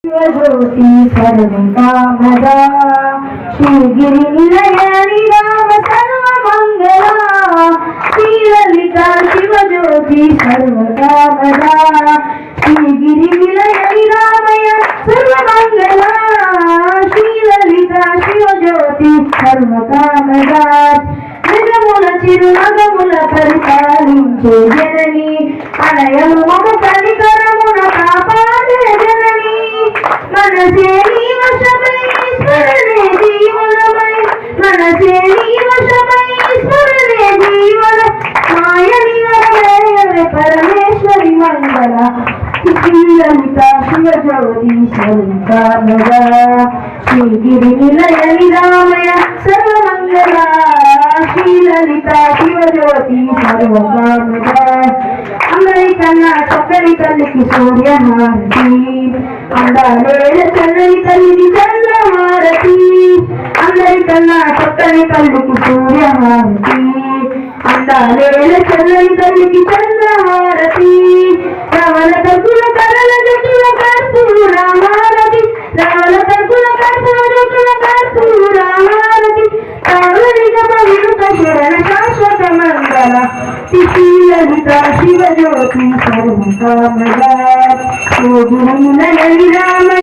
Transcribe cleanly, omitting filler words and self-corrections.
शिवज्योती सर्वकामदा श्रीगिरिनिलयानि राम सर्वमङ्गला श्रीललिता शिवज्योती सर्वकामदा श्रीगिरिनिलयानि रामय सर्वमङ्गला श्रीललिता शिवज्योती सर्वकामदा నిజముల చిరునగముల పరిపాలించే జనని అనయము మమ కనికరమున కాపాడే జనని మనసే నీ వశమై స్మరణే జీవనమై మనసే నీ వశమై స్మరణే జీవన మాయని వరమే పరమేశ్వరి మంగళ శ్రీలలిత శివజ్యోతి స్వరూపామగా శ్రీగిరి నిలయని రామయ సర్వమంగళ శ్రీలలిత శివజ్యోతి సర్వకామగా అందరికన్నా చక్కని తల్లికి సూర్యహారతి అందాలేల చల్లని తల్లికి చంద్రహారతి అందరికన్నా చక్కని తల్లికి సూర్యహారతి అందాలేల చల్లని తల్లికి చంద్రహారతి రవణ తగ్గుల కరల జటుల కర్పూరహారతి రవణ తగ్గుల కర్పూరకుల కర్పూరహారతి తావరిక పవిత్ర శరణ శాశ్వత మంగళ శ్రీలలిత శివజ్యోతి సర్వకామదా శ్రీగిరి నిలయని రామ